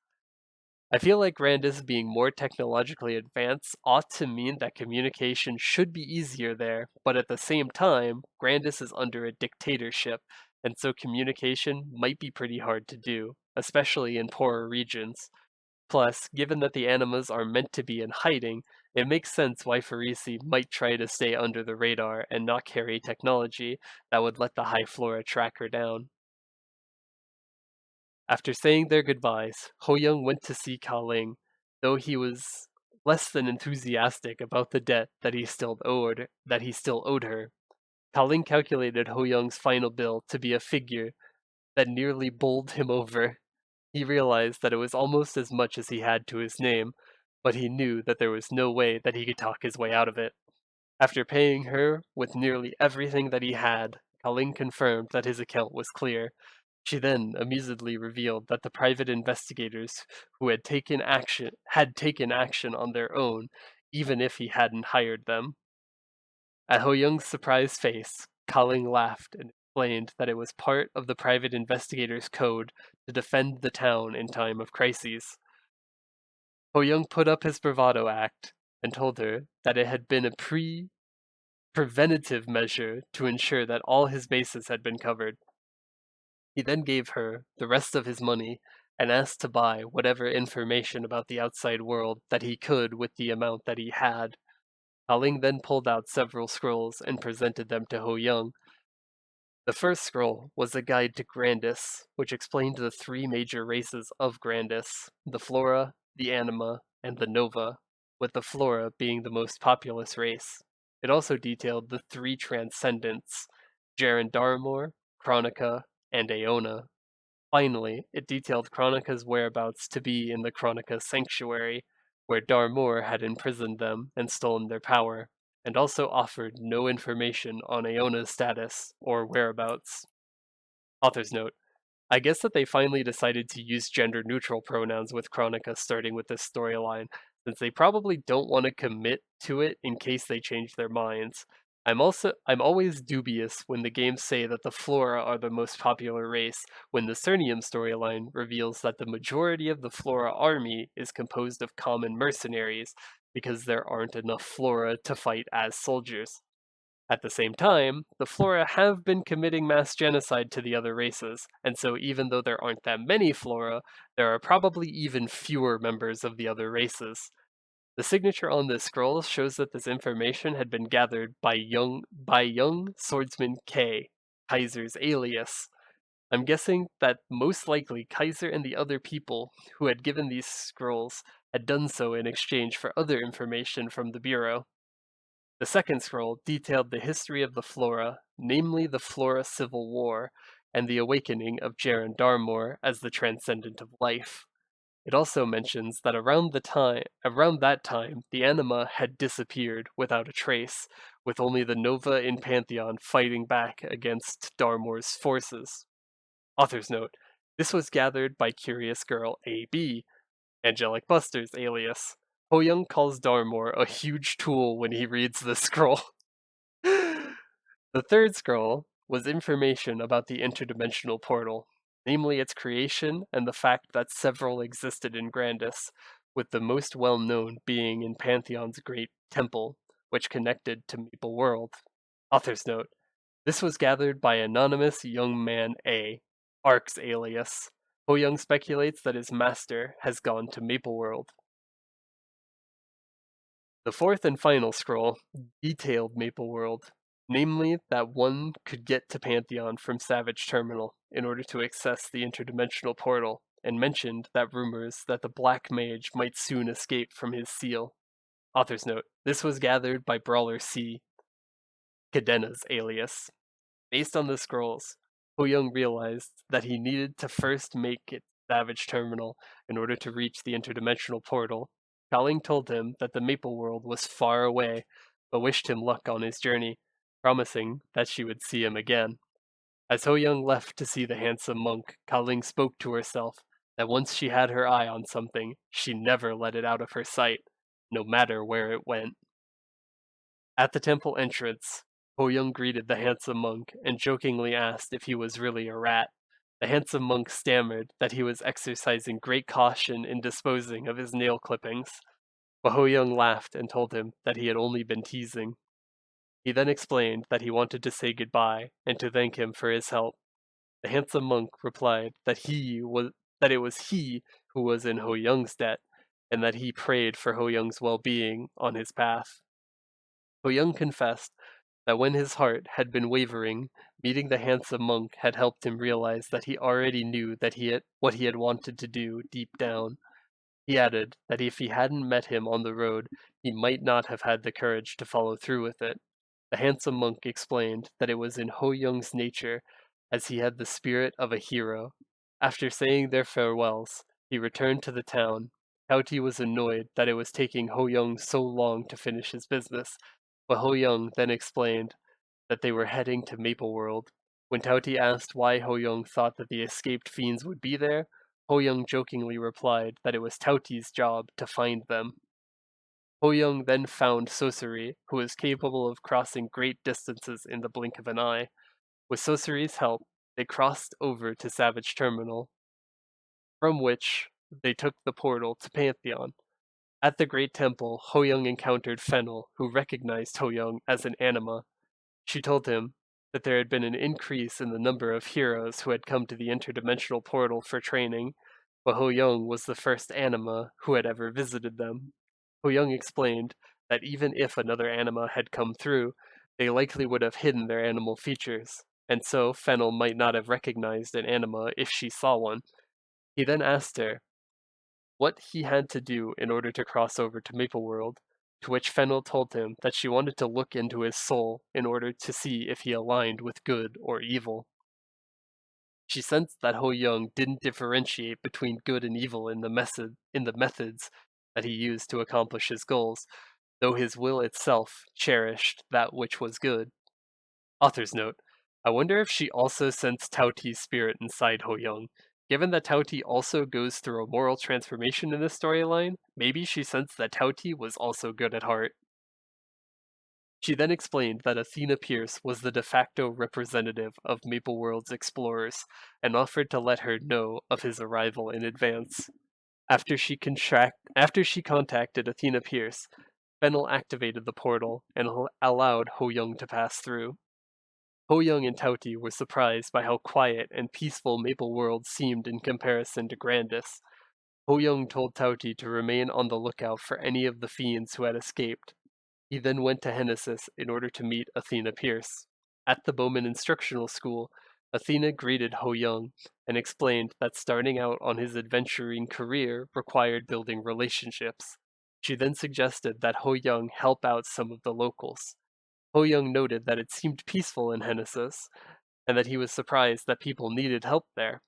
A: I feel like Grandis being more technologically advanced ought to mean that communication should be easier there, but at the same time, Grandis is under a dictatorship, and so communication might be pretty hard to do, especially in poorer regions. Plus, given that the animas are meant to be in hiding, it makes sense why Farisi might try to stay under the radar and not carry technology that would let the High Flora track her down. After saying their goodbyes, Ho Young went to see Ka Ling, though he was less than enthusiastic about the debt that he still owed her. Ka Ling calculated Ho Young's final bill to be a figure that nearly bowled him over. He realized that it was almost as much as he had to his name, but he knew that there was no way that he could talk his way out of it. After paying her with nearly everything that he had, Ka Ling confirmed that his account was clear. She then amusedly revealed that the private investigators who had taken action on their own, even if he hadn't hired them. At Ho Young's surprised face, Kaling laughed and explained that it was part of the private investigator's code to defend the town in time of crises. Ho Young put up his bravado act and told her that it had been a preventative measure to ensure that all his bases had been covered. He then gave her the rest of his money and asked to buy whatever information about the outside world that he could with the amount that he had. Haling then pulled out several scrolls and presented them to Ho Young. The first scroll was a guide to Grandis, which explained the three major races of Grandis: the Flora, the Anima, and the Nova, with the Flora being the most populous race. It also detailed the three Transcendents: Jaren Darmor, Chronica, and Aona. Finally, it detailed Chronica's whereabouts to be in the Chronica Sanctuary, where Darmor had imprisoned them and stolen their power, and also offered no information on Aona's status or whereabouts. Author's note: I guess that they finally decided to use gender-neutral pronouns with Chronica starting with this storyline, since they probably don't want to commit to it in case they change their minds. I'm always dubious when the games say that the Flora are the most popular race, when the Cernium storyline reveals that the majority of the Flora army is composed of common mercenaries, because there aren't enough Flora to fight as soldiers. At the same time, the Flora have been committing mass genocide to the other races, and so even though there aren't that many Flora, there are probably even fewer members of the other races. The signature on this scroll shows that this information had been gathered by young swordsman K, Kaiser's alias. I'm guessing that most likely Kaiser and the other people who had given these scrolls had done so in exchange for other information from the Bureau. The second scroll detailed the history of the Flora, namely the Flora Civil War, and the awakening of Jaren Darmor as the Transcendent of Life. It also mentions that around that time, the Anima had disappeared without a trace, with only the Nova in Pantheon fighting back against Darmor's forces. Author's note: this was gathered by Curious Girl AB, Angelic Buster's alias. Ho Young calls Darmor a huge tool when he reads this scroll. The third scroll was information about the interdimensional portal, namely its creation and the fact that several existed in Grandis, with the most well known being in Pantheon's Great Temple, which connected to Maple World. Author's note: this was gathered by anonymous young man A, Ark's alias. Ho Young speculates that his master has gone to Maple World. The fourth and final scroll detailed Maple World, namely that one could get to Pantheon from Savage Terminal in order to access the interdimensional portal, and mentioned that rumors that the Black Mage might soon escape from his seal. Author's note: this was gathered by Brawler C, Cadena's alias. Based on the scrolls, Ho Young realized that he needed to first make it Savage Terminal in order to reach the interdimensional portal. Kaling told him that the Maple World was far away, but wished him luck on his journey, promising that she would see him again. As Ho Young left to see the handsome monk, Kaling spoke to herself that once she had her eye on something, she never let it out of her sight, no matter where it went. At the temple entrance, Ho Young greeted the handsome monk and jokingly asked if he was really a rat. The handsome monk stammered that he was exercising great caution in disposing of his nail clippings, but Ho Young laughed and told him that he had only been teasing. He then explained that he wanted to say goodbye and to thank him for his help. The handsome monk replied that it was he who was in Ho Young's debt, and that he prayed for Ho Young's well-being on his path. Ho Young confessed that when his heart had been wavering, meeting the handsome monk had helped him realize that he already knew what he had wanted to do deep down. He added that if he hadn't met him on the road, he might not have had the courage to follow through with it. The handsome monk explained that it was in Ho Young's nature, as he had the spirit of a hero. After saying their farewells, he returned to the town. Tauti was annoyed that it was taking Ho Young so long to finish his business, but Ho Young then explained that they were heading to Maple World. When Tauti asked why Ho Young thought that the escaped fiends would be there, Ho Young jokingly replied that it was Tauti's job to find them. Ho Young then found Sosuri, who was capable of crossing great distances in the blink of an eye. With Sosuri's help, they crossed over to Savage Terminal, from which they took the portal to Pantheon. At the Great Temple, Ho Young encountered Fennel, who recognized Ho Young as an anima. She told him that there had been an increase in the number of heroes who had come to the interdimensional portal for training, but Ho Young was the first anima who had ever visited them. Ho Young explained that even if another anima had come through, they likely would have hidden their animal features, and so Fennel might not have recognized an anima if she saw one. He then asked her what he had to do in order to cross over to Maple World, to which Fennel told him that she wanted to look into his soul in order to see if he aligned with good or evil. She sensed that Ho Young didn't differentiate between good and evil in the methods that he used to accomplish his goals, though his will itself cherished that which was good. Author's note: I wonder if she also sensed Taoti's spirit inside Ho Young. Given that Taoti also goes through a moral transformation in this storyline, maybe she sensed that Taoti was also good at heart. She then explained that Athena Pierce was the de facto representative of Maple World's explorers, and offered to let her know of his arrival in advance. After she contacted Athena Pierce, Fennel activated the portal and allowed Ho Young to pass through. Ho Young and Taoti were surprised by how quiet and peaceful Maple World seemed in comparison to Grandis. Ho Young told Taoti to remain on the lookout for any of the fiends who had escaped. He then went to Hennesis in order to meet Athena Pierce. At the Bowman Instructional School, Athena greeted Ho Young and explained that starting out on his adventuring career required building relationships. She then suggested that Ho Young help out some of the locals. Ho Young noted that it seemed peaceful in Hennesis, and that he was surprised that people needed help there.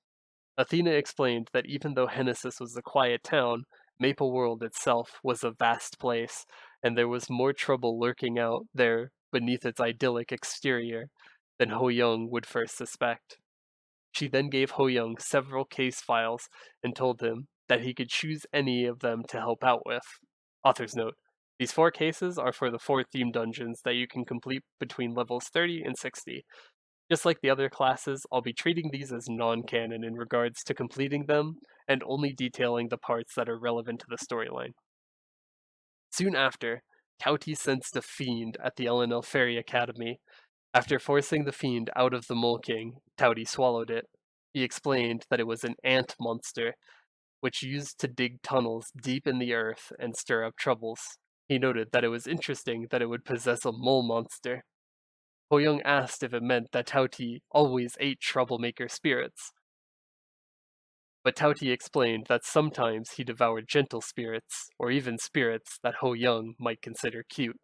A: Athena explained that even though Hennesis was a quiet town, Maple World itself was a vast place, and there was more trouble lurking out there beneath its idyllic exterior than Ho Young would first suspect. She then gave Ho Young several case files and told him that he could choose any of them to help out with. Author's note: these 4 cases are for the 4 theme dungeons that you can complete between levels 30 and 60. Just like the other classes, I'll be treating these as non-canon in regards to completing them, and only detailing the parts that are relevant to the storyline. Soon after, Taoti sensed a fiend at the LNL Fairy Academy. After forcing the fiend out of the Mole King, Taoti swallowed it. He explained that it was an ant monster, which used to dig tunnels deep in the earth and stir up troubles. He noted that it was interesting that it would possess a mole monster. Ho Young asked if it meant that Taoti always ate troublemaker spirits. But Taoti explained that sometimes he devoured gentle spirits, or even spirits that Ho Young might consider cute.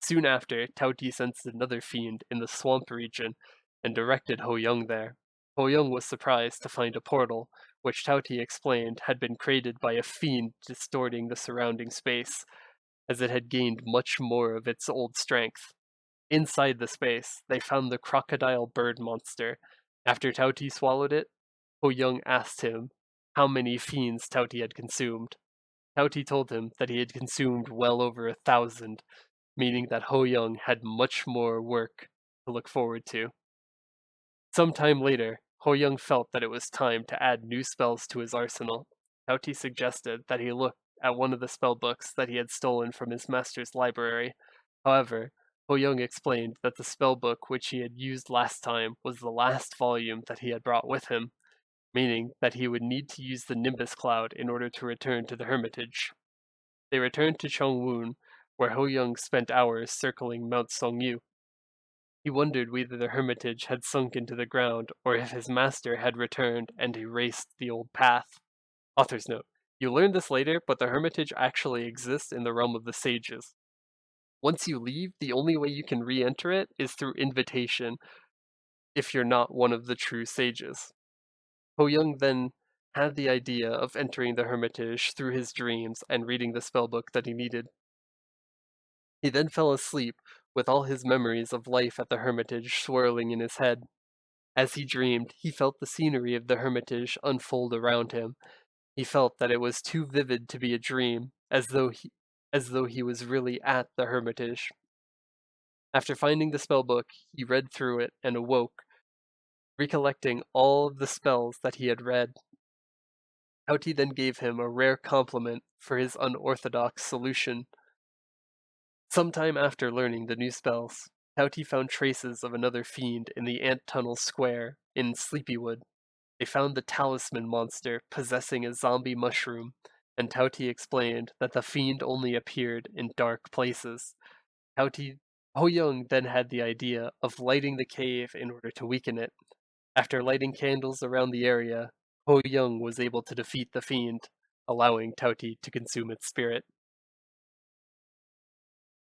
A: Soon after, Taoti sensed another fiend in the swamp region and directed Ho Young there. Ho Young was surprised to find a portal, which Taoti explained had been created by a fiend distorting the surrounding space, as it had gained much more of its old strength. Inside the space, they found the crocodile bird monster. After Taoti swallowed it, Ho Young asked him how many fiends Taoti had consumed. Taoti told him that he had consumed well over 1,000, meaning that Ho Young had much more work to look forward to. Sometime later, Ho Young felt that it was time to add new spells to his arsenal. Tauti suggested that he look at one of the spell books that he had stolen from his master's library. However, Ho Young explained that the spell book which he had used last time was the last volume that he had brought with him, meaning that he would need to use the Nimbus Cloud in order to return to the Hermitage. They returned to Chongwon, where Ho Young spent hours circling Mount Songyu. He wondered whether the Hermitage had sunk into the ground or if his master had returned and erased the old path. Author's note: you learn this later, but the Hermitage actually exists in the realm of the sages. Once you leave, the only way you can re-enter it is through invitation if you're not one of the true sages. Ho Young then had the idea of entering the Hermitage through his dreams and reading the spellbook that he needed. He then fell asleep with all his memories of life at the Hermitage swirling in his head. As he dreamed, he felt the scenery of the Hermitage unfold around him. He felt that it was too vivid to be a dream, as though he was really at the Hermitage. After finding the spellbook, he read through it and awoke, recollecting all of the spells that he had read. Tauti then gave him a rare compliment for his unorthodox solution. Sometime after learning the new spells, Tauti found traces of another fiend in the Ant Tunnel Square in Sleepywood. They found the talisman monster possessing a zombie mushroom, and Tauti explained that the fiend only appeared in dark places. Tauti Ho Young then had the idea of lighting the cave in order to weaken it. After lighting candles around the area, Ho Young was able to defeat the fiend, allowing Tauti to consume its spirit.